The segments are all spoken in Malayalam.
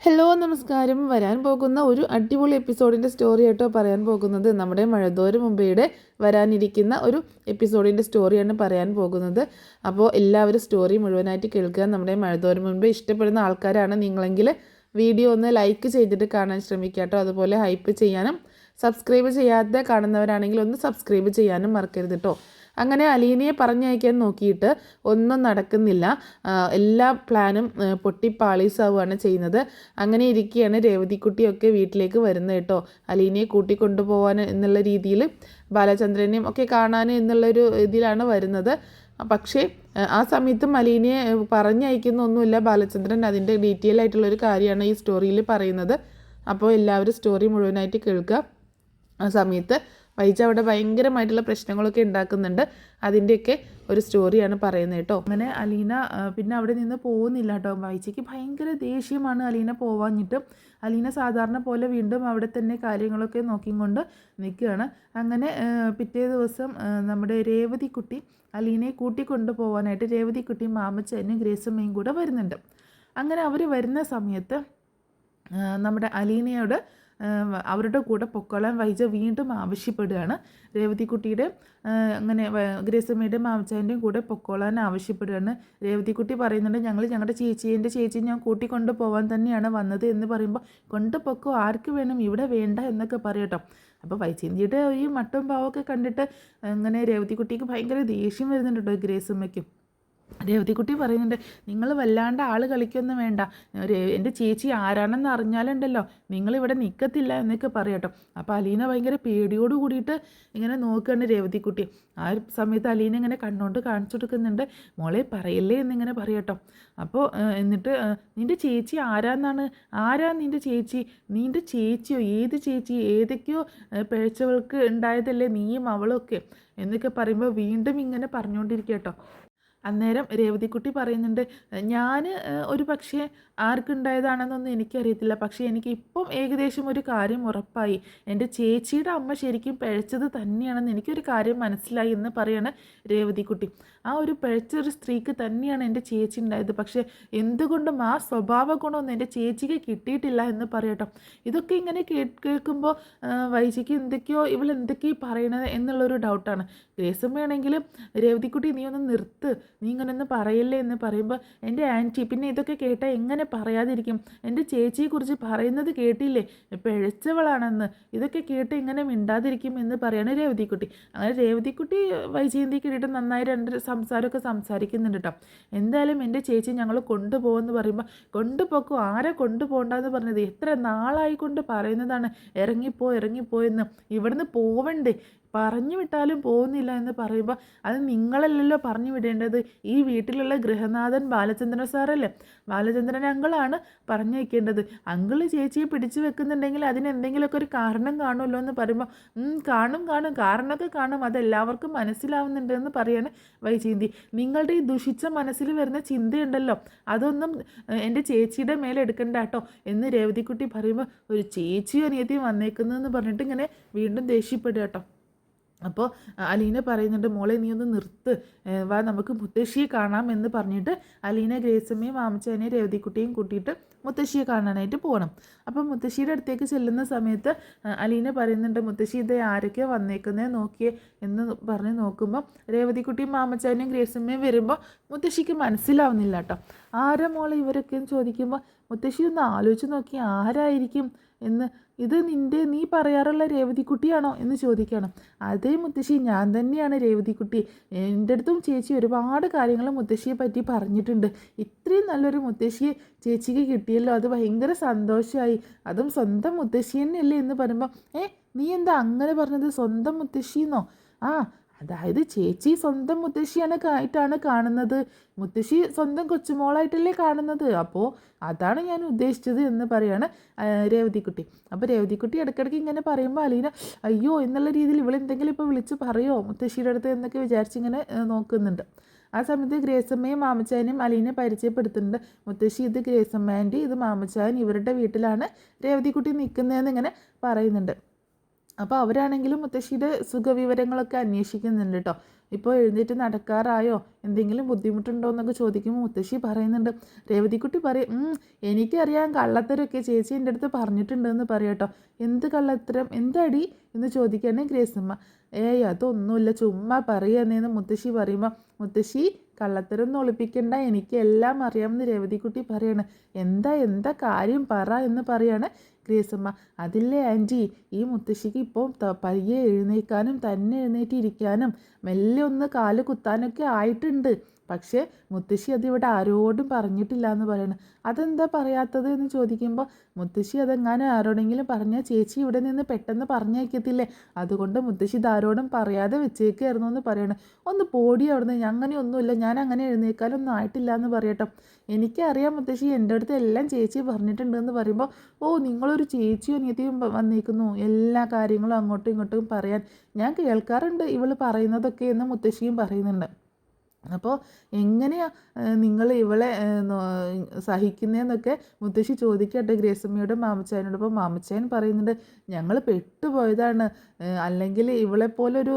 ഹലോ നമസ്കാരം. വരാൻ പോകുന്ന ഒരു അടിപൊളി എപ്പിസോഡിൻ്റെ സ്റ്റോറി ആയിട്ടോ പറയാൻ പോകുന്നത്. നമ്മുടെ മഴതോര് മുംബൈയുടെ വരാനിരിക്കുന്ന ഒരു എപ്പിസോഡിൻ്റെ സ്റ്റോറിയാണ് പറയാൻ പോകുന്നത്. അപ്പോൾ എല്ലാവരും സ്റ്റോറി മുഴുവനായിട്ട് കേൾക്കുക. നമ്മുടെ മഴതോര് മുംബൈ ഇഷ്ടപ്പെടുന്ന ആൾക്കാരാണ് നിങ്ങളെങ്കിൽ വീഡിയോ ഒന്ന് ലൈക്ക് ചെയ്തിട്ട് കാണാൻ ശ്രമിക്കുക കേട്ടോ. അതുപോലെ ഹൈപ്പ് ചെയ്യാനും സബ്സ്ക്രൈബ് ചെയ്യാതെ കാണുന്നവരാണെങ്കിൽ ഒന്ന് സബ്സ്ക്രൈബ് ചെയ്യാനും മറക്കരുത് കേട്ടോ. അങ്ങനെ അലീനയെ പറഞ്ഞയക്കാൻ നോക്കിയിട്ട് ഒന്നും നടക്കുന്നില്ല. എല്ലാ പ്ലാനും പൊട്ടിപ്പാളീസാവുകയാണ് ചെയ്യുന്നത്. അങ്ങനെ ഇരിക്കുകയാണ് രേവതിക്കുട്ടിയൊക്കെ വീട്ടിലേക്ക് വരുന്നത് കേട്ടോ. അലീനയെ കൂട്ടിക്കൊണ്ടുപോകാൻ എന്നുള്ള രീതിയിൽ ബാലചന്ദ്രനെയും ഒക്കെ കാണാൻ എന്നുള്ളൊരു ഇതിലാണ് വരുന്നത്. പക്ഷേ ആ സമയത്തും അലീനയെ പറഞ്ഞയക്കുന്നൊന്നുമില്ല ബാലചന്ദ്രൻ. അതിൻ്റെ ഡീറ്റെയിൽ ആയിട്ടുള്ളൊരു കാര്യമാണ് ഈ സ്റ്റോറിയിൽ പറയുന്നത്. അപ്പോൾ എല്ലാവരും സ്റ്റോറി മുഴുവനായിട്ട് കേൾക്കുക. ആ സമയത്ത് വൈജ അവിടെ ഭയങ്കരമായിട്ടുള്ള പ്രശ്നങ്ങളൊക്കെ ഉണ്ടാക്കുന്നുണ്ട്. അതിൻ്റെയൊക്കെ ഒരു സ്റ്റോറിയാണ് പറയുന്നത് കേട്ടോ. അങ്ങനെ അലീന പിന്നെ അവിടെ നിന്ന് പോകുന്നില്ല കേട്ടോ. വൈജയ്ക്ക് ഭയങ്കര ദേഷ്യമാണ് അലീന പോവാഞ്ഞിട്ട്. അലീന സാധാരണ പോലെ വീണ്ടും അവിടെ തന്നെ കാര്യങ്ങളൊക്കെ നോക്കിക്കൊണ്ട് നിൽക്കുകയാണ്. അങ്ങനെ പിറ്റേ ദിവസം നമ്മുടെ രേവതിക്കുട്ടി അലീനയെ കൂട്ടിക്കൊണ്ടു പോകാനായിട്ട് രേവതിക്കുട്ടിയും മാമച്ചനും ഗ്രേസമ്മയും കൂടെ വരുന്നുണ്ട്. അങ്ങനെ അവർ വരുന്ന സമയത്ത് നമ്മുടെ അലീനയോട് അവരുടെ കൂടെ പൊക്കോളാൻ വൈജ വീണ്ടും ആവശ്യപ്പെടുകയാണ്. രേവതിക്കുട്ടിയുടെ അങ്ങനെ ഗ്രേസമ്മയുടെയും മാമച്ചാൻ്റെയും കൂടെ പൊക്കോളാൻ ആവശ്യപ്പെടുകയാണ്. രേവതിക്കുട്ടി പറയുന്നുണ്ട്, ഞങ്ങളുടെ ചേച്ചി ഞാൻ കൂട്ടിക്കൊണ്ട് പോകാൻ തന്നെയാണ് വന്നത് എന്ന് പറയുമ്പോൾ, കൊണ്ടുപൊക്കോ, ആർക്ക് വേണം, ഇവിടെ വേണ്ട എന്നൊക്കെ പറയട്ടോ. അപ്പോൾ വൈജയന്തിയുടെ ഈ മട്ടും പാവമൊക്കെ കണ്ടിട്ട് അങ്ങനെ രേവതിക്കുട്ടിക്ക് ഭയങ്കര ദേഷ്യം വരുന്നുണ്ട് കേട്ടോ ഗ്രേസമ്മയ്ക്കും. രേവതിക്കുട്ടി പറയുന്നുണ്ട്, നിങ്ങൾ വല്ലാണ്ട് ആൾ കളിക്കൊന്നും വേണ്ട, എൻ്റെ ചേച്ചി ആരാണെന്ന് അറിഞ്ഞാലുണ്ടല്ലോ നിങ്ങളിവിടെ നിൽക്കത്തില്ല എന്നൊക്കെ പറയട്ടോ. അപ്പോൾ അലീന ഭയങ്കര പേടിയോട് കൂടിയിട്ട് ഇങ്ങനെ നോക്കുകയാണ് രേവതിക്കുട്ടി. ആ ഒരു സമയത്ത് അലീന ഇങ്ങനെ കണ്ണോണ്ട് കാണിച്ചു കൊടുക്കുന്നുണ്ട്, മോളെ പറയല്ലേ എന്നിങ്ങനെ പറയട്ടോ. അപ്പോൾ എന്നിട്ട് നിൻ്റെ ചേച്ചി ആരാ നിൻ്റെ ചേച്ചി? നിൻ്റെ ചേച്ചിയോ? ഏത് ചേച്ചി? ഏതൊക്കെയോ പിഴച്ചവൾക്ക് ഉണ്ടായതല്ലേ നീയും അവളൊക്കെ എന്നൊക്കെ പറയുമ്പോൾ വീണ്ടും ഇങ്ങനെ പറഞ്ഞുകൊണ്ടിരിക്കുക കേട്ടോ. അന്നേരം രേവതിക്കുട്ടി പറയുന്നുണ്ട്, ഞാൻ ഒരു പക്ഷേ ആർക്കുണ്ടായതാണെന്നൊന്നും എനിക്കറിയത്തില്ല, പക്ഷേ എനിക്കിപ്പം ഏകദേശം ഒരു കാര്യം ഉറപ്പായി. എൻ്റെ ചേച്ചിയുടെ അമ്മ ശരിക്കും പിഴച്ചത് തന്നെയാണെന്ന് എനിക്കൊരു കാര്യം മനസ്സിലായി എന്ന് പറയാണ് രേവതിക്കുട്ടി. ആ ഒരു പിഴച്ചൊരു സ്ത്രീക്ക് തന്നെയാണ് എൻ്റെ ചേച്ചി ഉണ്ടായത്, പക്ഷേ എന്തുകൊണ്ടും ആ സ്വഭാവ ഗുണമൊന്നും എൻ്റെ ചേച്ചിക്ക് കിട്ടിയിട്ടില്ല എന്ന് പറയട്ടോ. ഇതൊക്കെ ഇങ്ങനെ കേൾക്കുമ്പോൾ വൈജിക്ക് എന്തൊക്കെയോ പറയണത് എന്നുള്ളൊരു ഡൗട്ടാണ്. ഗ്രേസമ്മയാണെങ്കിലും രേവതിക്കുട്ടി നീ ഒന്ന് നിർത്ത്, നീ ഇങ്ങനൊന്നും പറയല്ലേ എന്ന് പറയുമ്പോൾ, എൻ്റെ ആൻറ്റി പിന്നെ ഇതൊക്കെ കേട്ടാൽ എങ്ങനെ പറയാതിരിക്കും? എൻ്റെ ചേച്ചിയെക്കുറിച്ച് പറയുന്നത് കേട്ടില്ലേ, പിഴച്ചവളാണെന്ന്, ഇതൊക്കെ കേട്ട് എങ്ങനെ മിണ്ടാതിരിക്കും എന്ന് പറയാണ് രേവതിക്കുട്ടി. അങ്ങനെ രേവതിക്കുട്ടി വൈജയന്തിക്കിട്ട് നന്നായി രണ്ട് സംസാരമൊക്കെ സംസാരിക്കുന്നുണ്ട് കേട്ടോ. എന്തായാലും എൻ്റെ ചേച്ചി ഞങ്ങൾ കൊണ്ടുപോകുമെന്ന് പറയുമ്പോൾ, കൊണ്ടുപോക്കോ, ആരെ കൊണ്ടുപോകണ്ടെന്ന് പറഞ്ഞത്? എത്ര നാളായിക്കൊണ്ട് പറയുന്നതാണ് ഇറങ്ങിപ്പോയെന്ന്, ഇവിടുന്ന് പോവണ്ടേ, പറഞ്ഞു വിട്ടാലും പോകുന്നില്ല എന്ന് പറയുമ്പോൾ, അത് നിങ്ങളല്ലല്ലോ പറഞ്ഞു വിടേണ്ടത്, ഈ വീട്ടിലുള്ള ഗൃഹനാഥൻ ബാലചന്ദ്രൻ സാറല്ലേ, ബാലചന്ദ്രൻ അങ്കിളാണ് പറഞ്ഞു വയ്ക്കേണ്ടത്. അങ്കിള് ചേച്ചിയെ പിടിച്ചു വെക്കുന്നുണ്ടെങ്കിൽ അതിനെന്തെങ്കിലുമൊക്കെ ഒരു കാരണം കാണുമല്ലോ എന്ന് പറയുമ്പോൾ, കാണും കാരണമൊക്കെ കാണും, അതെല്ലാവർക്കും മനസ്സിലാവുന്നുണ്ട് എന്ന് പറയാണ് വൈജയന്തി. നിങ്ങളുടെ ഈ ദുഷിച്ച മനസ്സിൽ വരുന്ന ചിന്തയുണ്ടല്ലോ, അതൊന്നും എൻ്റെ ചേച്ചിയുടെ മേലെ എടുക്കണ്ട കേട്ടോ എന്ന് രേവതിക്കുട്ടി പറയുമ്പോൾ, ഒരു ചേച്ചിയും അനിയത്തിയും വന്നേക്കുന്നതെന്ന് പറഞ്ഞിട്ട് ഇങ്ങനെ വീണ്ടും ദേഷ്യപ്പെടുക കേട്ടോ. അപ്പോൾ അലീന പറയുന്നുണ്ട്, മോളെ നീ ഒന്ന് നിർത്ത്, വാ നമുക്ക് മുത്തശ്ശിയെ കാണാം എന്ന് പറഞ്ഞിട്ട് അലീന ഗ്രേസമ്മയും മാമച്ചാനെയും രേവതിക്കുട്ടിയും കൂട്ടിയിട്ട് മുത്തശ്ശിയെ കാണാനായിട്ട് പോകണം. അപ്പോൾ മുത്തശ്ശിയുടെ അടുത്തേക്ക് ചെല്ലുന്ന സമയത്ത് അലീന പറയുന്നുണ്ട്, മുത്തശ്ശി ഇത് ആരൊക്കെയോ വന്നേക്കുന്നത് നോക്കിയേ എന്ന് പറഞ്ഞ് നോക്കുമ്പോൾ രേവതിക്കുട്ടിയും മാമച്ചാനെയും ഗ്രേസമ്മയും വരുമ്പോൾ മുത്തശ്ശിക്ക് മനസ്സിലാവുന്നില്ല കേട്ടോ. ആരാ മോളെ ഇവരൊക്കെ എന്ന് ചോദിക്കുമ്പോൾ, മുത്തശ്ശി ഒന്ന് ആലോചിച്ച് നോക്കി ആരായിരിക്കും എന്ന്. ഇത് നീ പറയാറുള്ള രേവതിക്കുട്ടിയാണോ എന്ന് ചോദിക്കണം. അതേ മുത്തശ്ശി, ഞാൻ തന്നെയാണ് രേവതിക്കുട്ടി. എൻ്റെ അടുത്തും ചേച്ചി ഒരുപാട് കാര്യങ്ങൾ മുത്തശ്ശിയെ പറ്റി പറഞ്ഞിട്ടുണ്ട്. ഇത്രയും നല്ലൊരു മുത്തശ്ശിയെ ചേച്ചിക്ക് കിട്ടിയല്ലോ, അത് ഭയങ്കര സന്തോഷമായി. അതും സ്വന്തം മുത്തശ്ശി തന്നെയല്ലേ എന്ന് പറയുമ്പോൾ, നീ എന്താ അങ്ങനെ പറഞ്ഞത്, സ്വന്തം മുത്തശ്ശിന്നോ? അതായത് ചേച്ചി സ്വന്തം മുത്തശ്ശിയായിട്ടാണ് കാണുന്നത്, മുത്തശ്ശി സ്വന്തം കൊച്ചുമോളായിട്ടല്ലേ കാണുന്നത്, അപ്പോൾ അതാണ് ഞാൻ ഉദ്ദേശിച്ചത് എന്ന് പറയാണ് രേവതിക്കുട്ടി. അപ്പോൾ രേവതിക്കുട്ടി ഇടയ്ക്കിടയ്ക്ക് ഇങ്ങനെ പറയുമ്പോൾ അലീന അയ്യോ എന്നുള്ള രീതിയിൽ ഇവളെന്തെങ്കിലും ഇപ്പോൾ വിളിച്ച് പറയുമോ മുത്തശ്ശിയുടെ അടുത്ത് എന്നൊക്കെ വിചാരിച്ചിങ്ങനെ നോക്കുന്നുണ്ട്. ആ സമയത്ത് ഗ്രേസമ്മയും മാമച്ചാനും അലീനെ പരിചയപ്പെടുത്തുന്നുണ്ട്. മുത്തശ്ശി ഇത് ഗ്രേസമ്മേൻ്റെ, ഇത് മാമച്ചാൻ, ഇവരുടെ വീട്ടിലാണ് രേവതിക്കുട്ടി നിൽക്കുന്നതെന്ന് ഇങ്ങനെ പറയുന്നുണ്ട്. അപ്പോൾ അവരാണെങ്കിലും മുത്തശ്ശിയുടെ സുഖവിവരങ്ങളൊക്കെ അന്വേഷിക്കുന്നുണ്ട് കേട്ടോ. ഇപ്പോൾ എഴുന്നേറ്റ് നടക്കാറായോ, എന്തെങ്കിലും ബുദ്ധിമുട്ടുണ്ടോ എന്നൊക്കെ ചോദിക്കുമ്പോൾ മുത്തശ്ശി പറയുന്നുണ്ട്. രേവതിക്കുട്ടി പറയും, എനിക്കറിയാം കള്ളത്തരമൊക്കെ ചേച്ചി എൻ്റെ അടുത്ത് പറഞ്ഞിട്ടുണ്ടെന്ന് പറയാം കേട്ടോ. എന്ത് കള്ളത്തരം, എന്താടി എന്ന് ചോദിക്കുകയാണ് ഗ്രേസമ്മ. ഏയ് അതൊന്നുമില്ല, ചുമ്മാ പറയുകയെന്നേന്ന് മുത്തശ്ശി പറയുമ്പോൾ, മുത്തശ്ശി കള്ളത്തരം ഒന്നും ഒളിപ്പിക്കണ്ട, എനിക്ക് എല്ലാം അറിയാമെന്ന് രേവതിക്കുട്ടി പറയാണ്. എന്താ കാര്യം പറ എന്ന് പറയാണ് ഗ്രേസമ്മ. അതില്ലേ ആൻറ്റി, ഈ മുത്തശ്ശിക്ക് ഇപ്പോൾ പയ്യെ എഴുന്നേൽക്കാനും തന്നെ എഴുന്നേറ്റിരിക്കാനും മെല്ലെ ഒന്ന് കാല് കുത്താനൊക്കെ ആയിട്ടുണ്ട്. പക്ഷേ മുത്തശ്ശി അതിവിടെ ആരോടും പറഞ്ഞിട്ടില്ല എന്ന് പറയണം. അതെന്താ പറയാത്തത് എന്ന് ചോദിക്കുമ്പോൾ, മുത്തശ്ശി അതെങ്ങാനും ആരോടെങ്കിലും പറഞ്ഞാൽ ചേച്ചി ഇവിടെ നിന്ന് പെട്ടെന്ന് പറഞ്ഞയക്കത്തില്ലേ, അതുകൊണ്ട് മുത്തശ്ശി ഇതാരോടും പറയാതെ വെച്ചേക്കായിരുന്നു എന്ന് പറയണം. ഒന്ന് പോടി അവിടുന്ന്, അങ്ങനെയൊന്നുമില്ല, ഞാൻ അങ്ങനെ എഴുന്നേൽക്കാനൊന്നും ആയിട്ടില്ല എന്ന് പറയട്ടോ. എനിക്കറിയാം മുത്തശ്ശി, എൻ്റെ അടുത്ത് എല്ലാം ചേച്ചി പറഞ്ഞിട്ടുണ്ടെന്ന് പറയുമ്പോൾ, ഓ നിങ്ങളൊരു ചേച്ചിയും അനിയത്തിയും വന്നിരിക്കുന്നു, എല്ലാ കാര്യങ്ങളും അങ്ങോട്ടും ഇങ്ങോട്ടും പറയാൻ ഞാൻ കേൾക്കാറുണ്ട് ഇവൾ പറയുന്നതൊക്കെ എന്ന് മുത്തശ്ശിയും പറയുന്നുണ്ട്. അപ്പോൾ എങ്ങനെയാണ് നിങ്ങൾ ഇവളെ സഹിക്കുന്നതെന്നൊക്കെ മുത്തശ്ശി ചോദിക്കട്ടെ ഗ്രേസമ്മയോട് മാമച്ചായനോട്. അപ്പോൾ മാമച്ചായൻ പറയുന്നുണ്ട്, ഞങ്ങൾ പെട്ടുപോയതാണ്, അല്ലെങ്കിൽ ഇവളെപ്പോലൊരു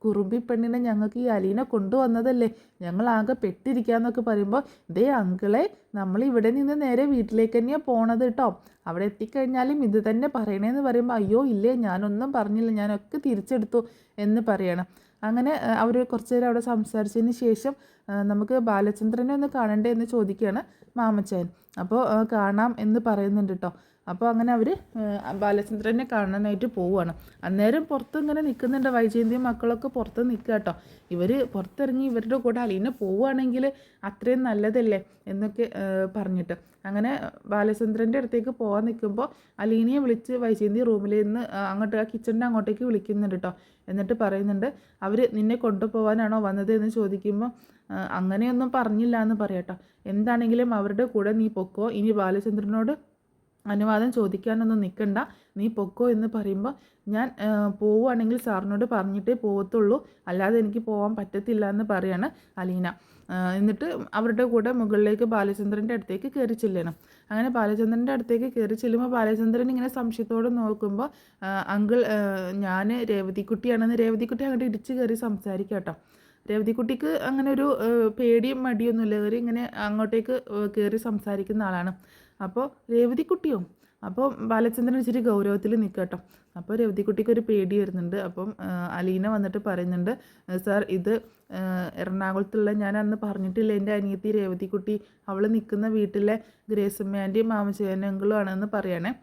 കുറുമ്പി പെണ്ണിനെ ഞങ്ങൾക്ക് ഈ അലീന കൊണ്ടുവന്നതല്ലേ, ഞങ്ങളാകെ പെട്ടിരിക്കാന്നൊക്കെ പറയുമ്പോൾ, ദേ അങ്കിളെ, നമ്മൾ ഇവിടെ നിന്ന് നേരെ വീട്ടിലേക്ക് തന്നെയാണ് പോണത് കേട്ടോ, അവിടെ എത്തിക്കഴിഞ്ഞാലും ഇത് തന്നെ പറയണേന്ന് പറയുമ്പോൾ, അയ്യോ ഇല്ലേ, ഞാനൊന്നും പറഞ്ഞില്ല, ഞാനൊക്കെ തിരിച്ചെടുത്തു എന്ന് പറയണം. അങ്ങനെ അവർ കുറച്ച് നേരം അവിടെ സംസാരിച്ചതിന് ശേഷം നമുക്ക് ബാലചന്ദ്രനെ ഒന്ന് കാണണ്ടേ എന്ന് ചോദിക്കുകയാണ് മാമച്ചായൻ. അപ്പോൾ കാണാം എന്ന് പറയുന്നുണ്ട് കേട്ടോ. അപ്പോൾ അങ്ങനെ അവർ ബാലചന്ദ്രനെ കാണാനായിട്ട് പോവുകയാണ്. അന്നേരം പുറത്ത് ഇങ്ങനെ നിൽക്കുന്നുണ്ട്, വൈജയന്തിയും മക്കളൊക്കെ പുറത്ത് നിൽക്കുക കേട്ടോ. ഇവർ പുറത്തിറങ്ങി ഇവരുടെ കൂടെ അലീന പോവുകയാണെങ്കിൽ അത്രയും നല്ലതല്ലേ എന്നൊക്കെ പറഞ്ഞിട്ട് അങ്ങനെ ബാലചന്ദ്രൻ്റെ അടുത്തേക്ക് പോകാൻ നിൽക്കുമ്പോൾ അലീനയെ വിളിച്ച് വൈജയന്തി റൂമിൽ നിന്ന് അങ്ങോട്ട് ആ കിച്ചണിൻ്റെ അങ്ങോട്ടേക്ക് വിളിക്കുന്നുണ്ട് കേട്ടോ. എന്നിട്ട് പറയുന്നുണ്ട്, അവർ നിന്നെ കൊണ്ടുപോകാനാണോ വന്നത് എന്ന് ചോദിക്കുമ്പോൾ, അങ്ങനെയൊന്നും പറഞ്ഞില്ല എന്ന് പറയാട്ടോ. എന്താണെങ്കിലും അവരുടെ കൂടെ നീ പൊക്കോ, ഇനി ബാലചന്ദ്രനോട് അനുവാദം ചോദിക്കാനൊന്നും നിൽക്കണ്ട, നീ പൊക്കോ എന്ന് പറയുമ്പോൾ, ഞാൻ പോവുകയാണെങ്കിൽ സാറിനോട് പറഞ്ഞിട്ടേ പോകത്തുള്ളൂ, അല്ലാതെ എനിക്ക് പോകാൻ പറ്റത്തില്ല എന്ന് പറയാണ് അലീന. എന്നിട്ട് അവരുടെ കൂടെ മുകളിലേക്ക് ബാലചന്ദ്രൻ്റെ അടുത്തേക്ക് കയറി ചെല്ലണം. അങ്ങനെ ബാലചന്ദ്രൻ്റെ അടുത്തേക്ക് കയറി ചെല്ലുമ്പോൾ ബാലചന്ദ്രൻ ഇങ്ങനെ സംശയത്തോടെ നോക്കുമ്പോൾ, അങ്കിൾ ഞാൻ രേവതിക്കുട്ടിയാണെന്ന് രേവതിക്കുട്ടി അങ്ങോട്ട് ഇടിച്ച് കയറി സംസാരിക്കാം കേട്ടോ. രേവതിക്കുട്ടിക്ക് അങ്ങനെ ഒരു പേടിയും മടിയൊന്നുമില്ല, കയറി ഇങ്ങനെ അങ്ങോട്ടേക്ക് കയറി സംസാരിക്കുന്ന ആളാണ്. അപ്പോൾ രേവതിക്കുട്ടിയോ, അപ്പോൾ ബാലചന്ദ്രൻ ഇച്ചിരി ഗൗരവത്തിൽ നിൽക്കുക കേട്ടോ. അപ്പോൾ രേവതിക്കുട്ടിക്ക് ഒരു പേടി വരുന്നുണ്ട്. അപ്പം അലീന വന്നിട്ട് പറയുന്നുണ്ട്, സാർ ഇത് എറണാകുളത്തുള്ള, ഞാൻ അന്ന് പറഞ്ഞിട്ടില്ല എൻ്റെ അനിയത്തി രേവതിക്കുട്ടി, അവൾ നിൽക്കുന്ന വീട്ടിലെ ഗ്രേസമ്മേൻ്റെയും മാമച്ചേനങ്ങളും ആണെന്ന് പറയണേ.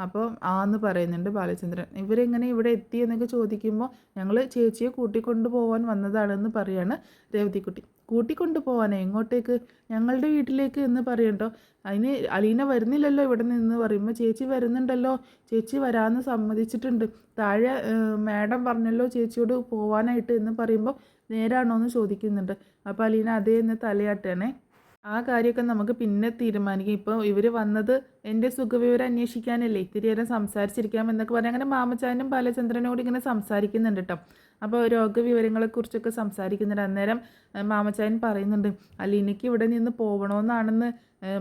അപ്പോൾ ആന്ന് പറയുന്നുണ്ട് ബാലചന്ദ്രൻ. ഇവരെങ്ങനെ ഇവിടെ എത്തി എന്നൊക്കെ ചോദിക്കുമ്പോൾ, ഞങ്ങൾ ചേച്ചിയെ കൂട്ടിക്കൊണ്ടു പോകാൻ വന്നതാണെന്ന് പറയാണ് രേവതിക്കുട്ടി. കൂട്ടിക്കൊണ്ടു പോകാനേ, എങ്ങോട്ടേക്ക്? ഞങ്ങളുടെ വീട്ടിലേക്ക് എന്ന് പറയട്ടോ. അതിന് അലീന വരുന്നില്ലല്ലോ ഇവിടെ നിന്ന് പറയുമ്പോൾ, ചേച്ചി വരുന്നുണ്ടല്ലോ, ചേച്ചി വരാമെന്ന് സമ്മതിച്ചിട്ടുണ്ട്, താഴെ മാഡം പറഞ്ഞല്ലോ ചേച്ചിയോട് പോവാനായിട്ട് എന്ന് പറയുമ്പോൾ, നേരാണോ എന്ന് ചോദിക്കുന്നുണ്ട്. അപ്പോൾ അലീന അതേ എന്ന് തലയാട്ടണേ. ആ കാര്യമൊക്കെ നമുക്ക് പിന്നെ തീരുമാനിക്കാം, ഇപ്പോൾ ഇവർ വന്നത് എൻ്റെ സുഖവിവരം അന്വേഷിക്കാനല്ലേ, ഇത്തിരി നേരം സംസാരിച്ചിരിക്കാം എന്നൊക്കെ പറഞ്ഞാൽ അങ്ങനെ മാമച്ചാനും ബാലചന്ദ്രനോട് ഇങ്ങനെ സംസാരിക്കുന്നുണ്ട് കേട്ടോ. അപ്പോൾ രോഗവിവരങ്ങളെക്കുറിച്ചൊക്കെ സംസാരിക്കുന്നുണ്ട്. അന്നേരം മാമച്ചായൻ പറയുന്നുണ്ട്, അലീനയ്ക്ക് ഇവിടെ നിന്ന് പോകണമെന്നാണെന്ന്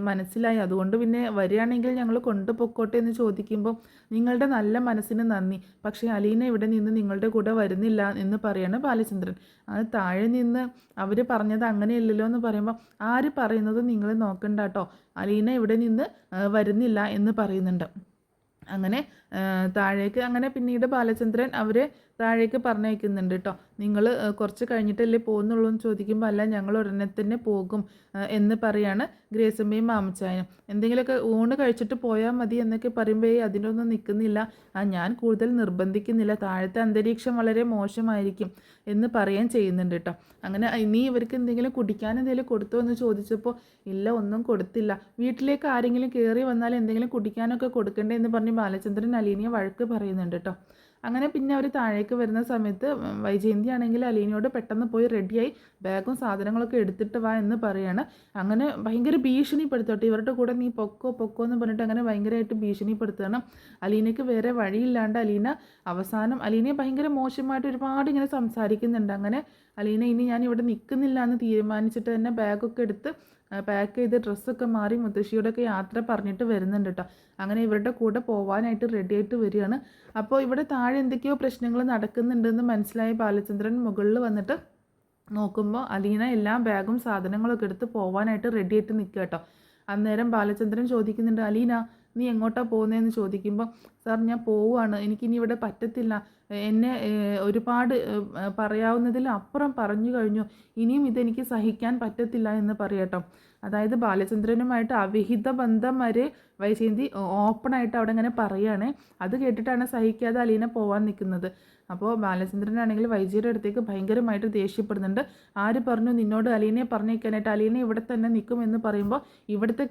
മനസ്സിലായി, അതുകൊണ്ട് പിന്നെ വരികയാണെങ്കിൽ ഞങ്ങൾ കൊണ്ടുപോയിക്കോട്ടെ എന്ന് ചോദിക്കുമ്പോൾ, നിങ്ങളുടെ നല്ല മനസ്സിന് നന്ദി, പക്ഷേ അലീന ഇവിടെ നിന്ന് നിങ്ങളുടെ കൂടെ വരുന്നില്ല എന്ന് പറയാണ് ബാലചന്ദ്രൻ. അത് താഴെ നിന്ന് അവർ പറഞ്ഞത് അങ്ങനെയല്ലല്ലോ എന്ന് പറയുമ്പോൾ, ആര് പറയുന്നത് നിങ്ങൾ നോക്കണ്ട കേട്ടോ, അലീന ഇവിടെ നിന്ന് വരുന്നില്ല എന്ന് പറയുന്നുണ്ട്. അങ്ങനെ താഴേക്ക് അങ്ങനെ പിന്നീട് ബാലചന്ദ്രൻ അവരെ താഴേക്ക് പറഞ്ഞയക്കുന്നുണ്ട് കേട്ടോ. നിങ്ങൾ കുറച്ച് കഴിഞ്ഞിട്ടല്ലേ പോകുന്നുള്ളൂ എന്ന് ചോദിക്കുമ്പോൾ, അല്ല ഞങ്ങൾ ഉടനെ തന്നെ പോകും എന്ന് പറയാണ് ഗ്രേസമ്മയും മാമച്ചായനും. എന്തെങ്കിലുമൊക്കെ ഊണ് കഴിച്ചിട്ട് പോയാൽ മതി എന്നൊക്കെ പറയുമ്പോൾ, അതിനൊന്നും നിൽക്കുന്നില്ല, ഞാൻ കൂടുതൽ നിർബന്ധിക്കുന്നില്ല, താഴത്തെ അന്തരീക്ഷം വളരെ മോശമായിരിക്കും എന്ന് പറയുകയും ചെയ്യുന്നുണ്ട് കേട്ടോ. അങ്ങനെ ഇനി ഇവർക്ക് എന്തെങ്കിലും കുടിക്കാൻ എന്തെങ്കിലും കൊടുത്തോ എന്ന് ചോദിച്ചപ്പോൾ, ഇല്ല ഒന്നും കൊടുത്തില്ല, വീട്ടിലേക്ക് ആരെങ്കിലും കയറി വന്നാൽ എന്തെങ്കിലും കുടിക്കാനൊക്കെ കൊടുക്കണ്ടേ എന്ന് പറഞ്ഞ് ബാലചന്ദ്രൻ അലീനയെ വഴക്ക് പറയുന്നുണ്ട് കേട്ടോ. അങ്ങനെ പിന്നെ അവർ താഴേക്ക് വരുന്ന സമയത്ത് വൈജയന്തി ആണെങ്കിൽ അലീനയോട് പെട്ടെന്ന് പോയി റെഡിയായി ബാഗും സാധനങ്ങളൊക്കെ എടുത്തിട്ട് വാ എന്ന് പറയാണ്. അങ്ങനെ ഭയങ്കര ഭീഷണിപ്പെടുത്തോട്ടെ, ഇവരുടെ കൂടെ നീ പൊക്കോ എന്ന് പറഞ്ഞിട്ട് അങ്ങനെ ഭയങ്കരമായിട്ട് ഭീഷണിപ്പെടുത്തുകയാണ്. അലീനയ്ക്ക് വേറെ വഴിയില്ലാണ്ട് അവസാനം അലീനയെ ഭയങ്കര മോശമായിട്ട് ഒരുപാട് ഇങ്ങനെ സംസാരിക്കുന്നുണ്ട്. അങ്ങനെ അലീന ഇനി ഞാൻ ഇവിടെ നിൽക്കുന്നില്ല എന്ന് തീരുമാനിച്ചിട്ട് തന്നെ ബാഗൊക്കെ എടുത്ത് പാക്ക് ചെയ്ത് ഡ്രസ്സൊക്കെ മാറി മുത്തശ്ശിയോടൊക്കെ യാത്ര പറഞ്ഞിട്ട് വരുന്നുണ്ട് കേട്ടോ. അങ്ങനെ ഇവരുടെ കൂടെ പോകാനായിട്ട് റെഡി ആയിട്ട് വരികയാണ്. അപ്പോൾ ഇവിടെ താഴെ എന്തൊക്കെയോ പ്രശ്നങ്ങൾ നടക്കുന്നുണ്ടെന്ന് മനസ്സിലായി ബാലചന്ദ്രൻ മുകളിൽ വന്നിട്ട് നോക്കുമ്പോൾ അലീന എല്ലാ ബാഗും സാധനങ്ങളൊക്കെ എടുത്ത് പോകാനായിട്ട് റെഡി ആയിട്ട് നിൽക്കുക കേട്ടോ. അന്നേരം ബാലചന്ദ്രൻ ചോദിക്കുന്നുണ്ട്, അലീന നീ എങ്ങോട്ടാ പോകുന്നതെന്ന് ചോദിക്കുമ്പോൾ, സാർ ഞാൻ പോവുകയാണ്, എനിക്കിനി ഇവിടെ പറ്റത്തില്ല, എന്നെ ഒരുപാട് പറയാവുന്നതിൽ അപ്പുറം പറഞ്ഞു കഴിഞ്ഞു, ഇനിയും ഇതെനിക്ക് സഹിക്കാൻ പറ്റത്തില്ല എന്ന് പറയട്ടോ. അതായത് ബാലചന്ദ്രനുമായിട്ട് അവിഹിത ബന്ധം വരെ വൈജയന്തി ഓപ്പണായിട്ട് അവിടെ ഇങ്ങനെ പറയുകയാണേ. അത് കേട്ടിട്ടാണ് സഹിക്കാതെ അലീന പോകാൻ നിൽക്കുന്നത്. അപ്പോൾ ബാലചന്ദ്രനാണെങ്കിൽ വൈജിയുടെ അടുത്തേക്ക് ഭയങ്കരമായിട്ട് ദേഷ്യപ്പെടുന്നുണ്ട്. ആര് പറഞ്ഞു നിന്നോട് അലീനയെ പറഞ്ഞേക്കാനായിട്ട്? അലീന ഇവിടെ തന്നെ നിൽക്കുമെന്ന് പറയുമ്പോൾ ഇവിടുത്തെ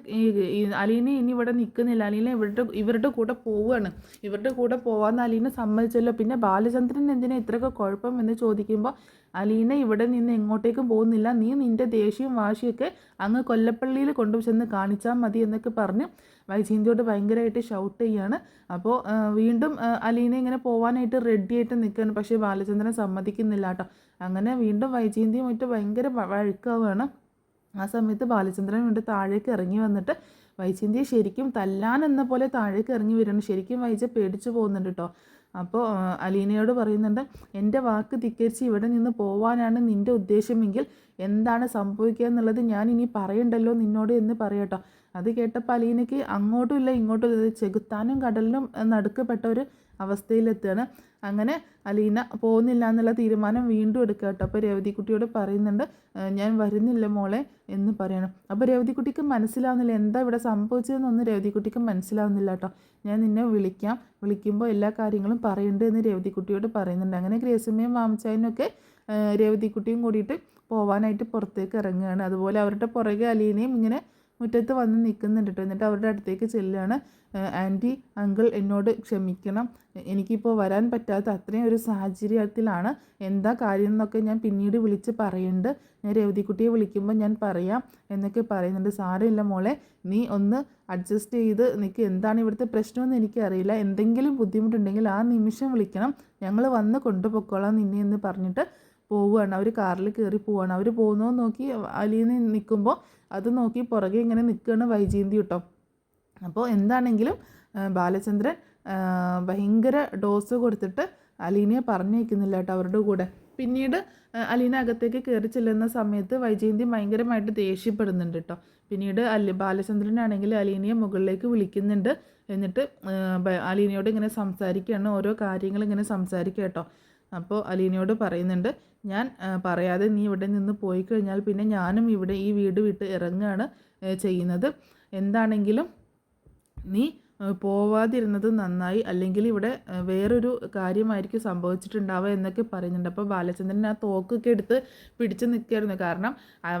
അലീന ഇനി ഇവിടെ നിൽക്കുന്നില്ല, അലീന ഇവരുടെ കൂടെ പോവുകയാണ്, ഇവരുടെ കൂടെ പോകാമെന്ന് അലീന സമ്മതിച്ചല്ലോ, പിന്നെ ബാലചന്ദ്രൻ എന്തിനാ ഇത്രയൊക്കെ കുഴപ്പം എന്ന് ചോദിക്കുമ്പോൾ അലീന ഇവിടെ നിന്ന് എങ്ങോട്ടേക്കും പോകുന്നില്ല, നീ നിൻ്റെ ദേഷ്യവും വാശിയൊക്കെ അങ്ങ് കൊല്ലപ്പള്ളിയിൽ കൊണ്ടുചെന്ന് കാണിച്ചാൽ മതി എന്നൊക്കെ പറഞ്ഞ് വൈജയന്തിയോട് ഭയങ്കരമായിട്ട് ഷൗട്ട് ചെയ്യാണ്. അപ്പോൾ വീണ്ടും അലീന ഇങ്ങനെ പോകാനായിട്ട് റെഡിയായിട്ട് നിൽക്കുകയാണ്. പക്ഷേ ബാലചന്ദ്രൻ സമ്മതിക്കുന്നില്ല കേട്ടോ. അങ്ങനെ വീണ്ടും വൈജയന്തിയും മറ്റും ഭയങ്കര വഴക്കാവുകയാണ്. ആ സമയത്ത് ബാലചന്ദ്രൻ വീണ്ടും താഴേക്ക് ഇറങ്ങി വന്നിട്ട് വൈജയന്തിയെ ശരിക്കും തല്ലാൻ എന്ന പോലെ താഴേക്ക് ഇറങ്ങി വരികയാണ്. ശരിക്കും വൈജ പേടിച്ചു പോകുന്നുണ്ട് കേട്ടോ. അപ്പോൾ അലീനയോട് പറയുന്നുണ്ട്, എൻ്റെ വാക്ക് ധിക്കരിച്ച് ഇവിടെ നിന്ന് പോവാനാണ് നിൻ്റെ ഉദ്ദേശമെങ്കിൽ എന്താണ് സംഭവിക്കുക എന്നുള്ളത് ഞാൻ ഇനി പറയണ്ടല്ലോ നിന്നോട് എന്ന് പറയട്ടോ. അത് കേട്ടപ്പോൾ അലീനയ്ക്ക് അങ്ങോട്ടും ഇല്ല ഇങ്ങോട്ടും ഇല്ല, ചെകുത്താനും കടലിനും നടുക്കപ്പെട്ട ഒരു അവസ്ഥയിലെത്തുകയാണ്. അങ്ങനെ അലീന പോകുന്നില്ല എന്നുള്ള തീരുമാനം വീണ്ടും എടുക്കുക കേട്ടോ. അപ്പോൾ രേവതിക്കുട്ടിയോട് പറയുന്നുണ്ട്, ഞാൻ വരുന്നില്ല മോളെ എന്ന് പറയണം. അപ്പോൾ രേവതിക്കുട്ടിക്ക് മനസ്സിലാവുന്നില്ല എന്താ ഇവിടെ സംഭവിച്ചതെന്നൊന്നും രേവതിക്കുട്ടിക്ക് മനസ്സിലാവുന്നില്ല കേട്ടോ. ഞാൻ നിന്നെ വിളിക്കുമ്പോൾ എല്ലാ കാര്യങ്ങളും പറയുന്നുണ്ട് എന്ന് രേവതിക്കുട്ടിയോട് പറയുന്നുണ്ട്. അങ്ങനെ ഗ്രേസിയമ്മയും മാമച്ചായനൊക്കെ രേവതിക്കുട്ടിയും കൂടിയിട്ട് പോവാനായിട്ട് പുറത്തേക്ക് ഇറങ്ങുകയാണ്. അതുപോലെ അവരുടെ പുറകെ അലീനയും ഇങ്ങനെ മുറ്റത്ത് വന്ന് നിൽക്കുന്നുണ്ട് കേട്ടോ. എന്നിട്ട് അവരുടെ അടുത്തേക്ക് ചെല്ലുകയാണ്. ആൻറ്റി അങ്കിൾ എന്നോട് ക്ഷമിക്കണം, എനിക്കിപ്പോൾ വരാൻ പറ്റാത്ത അത്രയും ഒരു സാഹചര്യത്തിലാണ്, എന്താ കാര്യം എന്നൊക്കെ ഞാൻ പിന്നീട് വിളിച്ച് പറയുന്നുണ്ട്, ഞാൻ രേവതിക്കുട്ടിയെ വിളിക്കുമ്പോൾ ഞാൻ പറയാം എന്നൊക്കെ പറയുന്നുണ്ട്. സാരമില്ല മോളെ, നീ ഒന്ന് അഡ്ജസ്റ്റ് ചെയ്ത് നിൽക്ക്, എന്താണ് ഇവിടുത്തെ പ്രശ്നമെന്ന് എനിക്കറിയില്ല, എന്തെങ്കിലും ബുദ്ധിമുട്ടുണ്ടെങ്കിൽ ആ നിമിഷം വിളിക്കണം, ഞങ്ങൾ വന്ന് കൊണ്ടുപോയിക്കോളാം നിന്നെ എന്ന് പറഞ്ഞിട്ട് പോവുകയാണ്. അവർ കാറിൽ കയറി പോവുകയാണ്. അവർ പോകുന്നോ നോക്കി അലീന നിൽക്കുമ്പോൾ അത് നോക്കി പുറകെ ഇങ്ങനെ നിൽക്കുകയാണ് വൈജയന്തി കേട്ടോ. അപ്പോൾ എന്താണെങ്കിലും ബാലചന്ദ്രൻ ഭയങ്കര ഡോസ് കൊടുത്തിട്ട് അലീനയെ പറഞ്ഞേക്കുന്നില്ല കേട്ടോ അവരുടെ കൂടെ. പിന്നീട് അലീന അകത്തേക്ക് കയറി ചെല്ലുന്ന സമയത്ത് വൈജയന്തി ഭയങ്കരമായിട്ട് ദേഷ്യപ്പെടുന്നുണ്ട് കേട്ടോ. പിന്നീട് ബാലചന്ദ്രനാണെങ്കിൽ അലീനയെ മുകളിലേക്ക് വിളിക്കുന്നുണ്ട്. എന്നിട്ട് അലീനയോട് ഇങ്ങനെ സംസാരിക്കുകയാണ്, ഓരോ കാര്യങ്ങൾ ഇങ്ങനെ സംസാരിക്കുക കേട്ടോ. അപ്പോൾ അലീനയോട് പറയുന്നുണ്ട്, ഞാൻ പറയാതെ നീ ഇവിടെ നിന്ന് പോയി കഴിഞ്ഞാൽ പിന്നെ ഞാനും ഇവിടെ ഈ വീട് വിട്ട് ഇറങ്ങുകയാണ് ചെയ്യുന്നത്, എന്താണെങ്കിലും നീ പോവാതിരുന്നത് നന്നായി, അല്ലെങ്കിൽ ഇവിടെ വേറൊരു കാര്യമായിരിക്കും സംഭവിച്ചിട്ടുണ്ടാവുക എന്നൊക്കെ പറയുന്നുണ്ട്. അപ്പോൾ ബാലചന്ദ്രൻ ആ തോക്കൊക്കെ എടുത്ത് പിടിച്ച് നിൽക്കുകയായിരുന്നു. കാരണം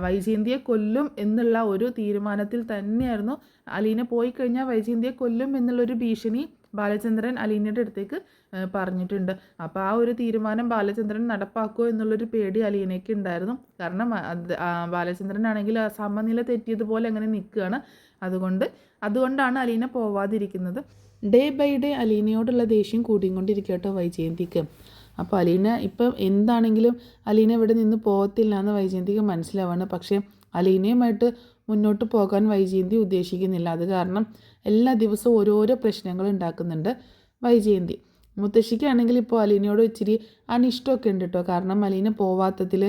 വൈജയന്തിയെ കൊല്ലും എന്നുള്ള ഒരു തീരുമാനത്തിൽ തന്നെയായിരുന്നു. അലീന പോയി കഴിഞ്ഞാൽ വൈജയന്തിയെ കൊല്ലും എന്നുള്ളൊരു ഭീഷണി ബാലചന്ദ്രൻ അലീനയുടെ അടുത്തേക്ക് പറഞ്ഞിട്ടുണ്ട്. അപ്പോൾ ആ ഒരു തീരുമാനം ബാലചന്ദ്രൻ നടപ്പാക്കുമോ എന്നുള്ളൊരു പേടി അലീനയ്ക്ക് ഉണ്ടായിരുന്നു. കാരണം ബാലചന്ദ്രനാണെങ്കിൽ സമനില തെറ്റിയതുപോലെ അങ്ങനെ നിൽക്കുകയാണ്. അതുകൊണ്ടാണ് അലീന പോവാതിരിക്കുന്നത്. ഡേ ബൈ ഡേ അലീനയോടുള്ള ദേഷ്യം കൂടിക്കൊണ്ടിരിക്കുക കേട്ടോ വൈജയന്തിക്ക്. അപ്പോൾ അലീന ഇപ്പം എന്താണെങ്കിലും അലീന ഇവിടെ നിന്ന് പോകത്തില്ല എന്ന് വൈജയന്തിക്ക് മനസ്സിലാവാണ്. പക്ഷേ അലീനയുമായിട്ട് മുന്നോട്ട് പോകാൻ വൈജയന്തി ഉദ്ദേശിക്കുന്നില്ല. അത് കാരണം എല്ലാ ദിവസവും ഓരോരോ പ്രശ്നങ്ങൾ ഉണ്ടാക്കുന്നുണ്ട് വൈജയന്തി. മുത്തശ്ശിക്കാണെങ്കിൽ ഇപ്പോൾ അലീനയോട് ഇച്ചിരി അനിഷ്ടമൊക്കെ ഉണ്ട് കേട്ടോ. കാരണം അലീന പോവാത്തതിൽ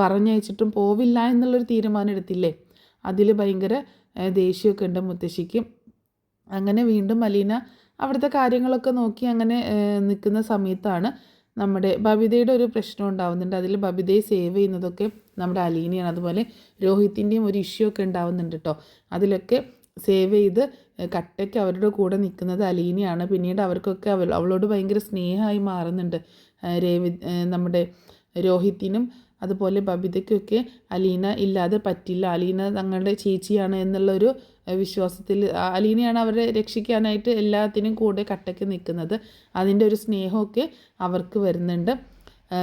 പറഞ്ഞയച്ചിട്ടും പോവില്ല എന്നുള്ളൊരു തീരുമാനം എടുത്തില്ലേ, അതിൽ ഭയങ്കര ദേഷ്യമൊക്കെ ഉണ്ട് മുത്തശ്ശിക്ക്. അങ്ങനെ വീണ്ടും അലീന അവിടുത്തെ കാര്യങ്ങളൊക്കെ നോക്കി അങ്ങനെ നിൽക്കുന്ന സമയത്താണ് നമ്മുടെ ബബിതയുടെ ഒരു പ്രശ്നം ഉണ്ടാവുന്നുണ്ട്. അതിൽ ബബിതയെ സേവ് ചെയ്യുന്നതൊക്കെ നമ്മുടെ അലീനയാണ്. അതുപോലെ രോഹിത്തിൻ്റെയും ഒരു ഇഷ്യൂ ഒക്കെ ഉണ്ടാവുന്നുണ്ട് കേട്ടോ. അതിലൊക്കെ സേവ് ചെയ്ത് കട്ടയ്ക്ക് അവരുടെ കൂടെ നിൽക്കുന്നത് അലീനയാണ്. പിന്നീട് അവർക്കൊക്കെ അവളോട് ഭയങ്കര സ്നേഹമായി മാറുന്നുണ്ട്. നമ്മുടെ രോഹിത്തിനും അതുപോലെ ബബിതയ്ക്കൊക്കെ അലീന ഇല്ലാതെ പറ്റില്ല, അലീന തങ്ങളുടെ ചേച്ചിയാണ് എന്നുള്ളൊരു വിശ്വാസത്തിൽ അലീനയാണ് അവരെ രക്ഷിക്കാനായിട്ട് എല്ലാത്തിനും കൂടെ കട്ടയ്ക്ക് നിൽക്കുന്നത്. അതിൻ്റെ ഒരു സ്നേഹമൊക്കെ അവർക്ക് വരുന്നുണ്ട്.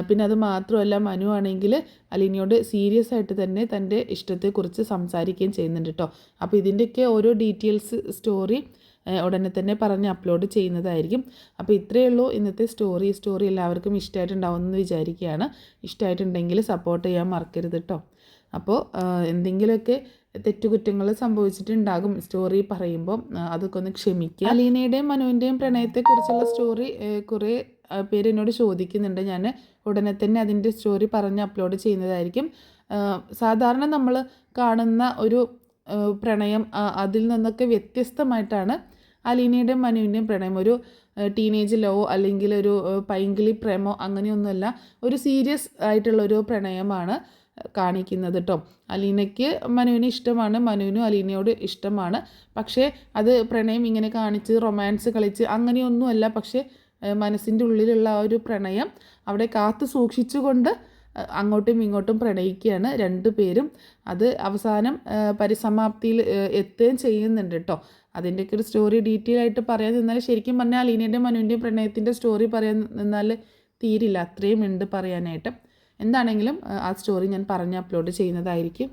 പിന്നെ അത് മാത്രമല്ല, മനു ആണെങ്കിൽ അലീനയോട് സീരിയസ് ആയിട്ട് തന്നെ തൻ്റെ ഇഷ്ടത്തെക്കുറിച്ച് സംസാരിക്കുകയും ചെയ്യുന്നുണ്ട് കേട്ടോ. അപ്പോൾ ഇതിൻ്റെയൊക്കെ ഓരോ ഡീറ്റെയിൽസ് സ്റ്റോറി ഉടനെ തന്നെ പറഞ്ഞ് അപ്ലോഡ് ചെയ്യുന്നതായിരിക്കും. അപ്പോൾ ഇത്രയേ ഉള്ളൂ ഇന്നത്തെ സ്റ്റോറി എല്ലാവർക്കും ഇഷ്ടമായിട്ടുണ്ടാവുമെന്ന് വിചാരിക്കുകയാണ്. ഇഷ്ടമായിട്ടുണ്ടെങ്കിൽ സപ്പോർട്ട് ചെയ്യാൻ മറക്കരുത് കേട്ടോ. അപ്പോൾ എന്തെങ്കിലുമൊക്കെ തെറ്റുകുറ്റങ്ങൾ സംഭവിച്ചിട്ടുണ്ടാകും സ്റ്റോറി പറയുമ്പോൾ, അതൊക്കെ ഒന്ന് ക്ഷമിക്കുക. അലീനയുടെയും മനുവിൻ്റെയും പ്രണയത്തെക്കുറിച്ചുള്ള സ്റ്റോറി കുറേ പേര് എന്നോട് ചോദിക്കുന്നുണ്ട്. ഞാൻ ഉടനെ തന്നെ അതിൻ്റെ സ്റ്റോറി പറഞ്ഞ് അപ്ലോഡ് ചെയ്യുന്നതായിരിക്കും. സാധാരണ നമ്മൾ കാണുന്ന ഒരു പ്രണയം അതിൽ നിന്നൊക്കെ വ്യത്യസ്തമായിട്ടാണ് അലീനയുടെയും മനുവിൻ്റെയും പ്രണയം. ഒരു ടീനേജ് ലോ അല്ലെങ്കിൽ ഒരു പൈങ്കിളി പ്രേമോ അങ്ങനെയൊന്നുമല്ല, ഒരു സീരിയസ് ആയിട്ടുള്ളൊരു പ്രണയമാണ് കാണിക്കുന്നത് കേട്ടോ. അലീനയ്ക്ക് മനുവിനെ ഇഷ്ടമാണ്, മനുവിനും അലീനയോട് ഇഷ്ടമാണ്. പക്ഷേ അത് പ്രണയം ഇങ്ങനെ കാണിച്ച് റൊമാൻസ് കളിച്ച് അങ്ങനെയൊന്നുമല്ല. പക്ഷേ മനസ്സിൻ്റെ ഉള്ളിലുള്ള ആ ഒരു പ്രണയം അവിടെ കാത്തു സൂക്ഷിച്ചുകൊണ്ട് അങ്ങോട്ടും ഇങ്ങോട്ടും പ്രണയിക്കുകയാണ് രണ്ടു പേരും. അത് അവസാനം പരിസമാപ്തിയിൽ എത്തുകയും ചെയ്യുന്നുണ്ട് കേട്ടോ. അതിൻ്റെയൊക്കെ ഒരു സ്റ്റോറി ഡീറ്റെയിൽ ആയിട്ട് പറയാൻ നിന്നാൽ, ശരിക്കും പറഞ്ഞാൽ അലീനയുടെയും മനുവിൻ്റെയും പ്രണയത്തിൻ്റെ സ്റ്റോറി പറയാൻ നിന്നാൽ തീരില്ല, അത്രയും ഉണ്ട് പറയാനായിട്ട്. എന്താണെങ്കിലും ആ സ്റ്റോറി ഞാൻ പറഞ്ഞ് അപ്ലോഡ് ചെയ്യുന്നതായിരിക്കും.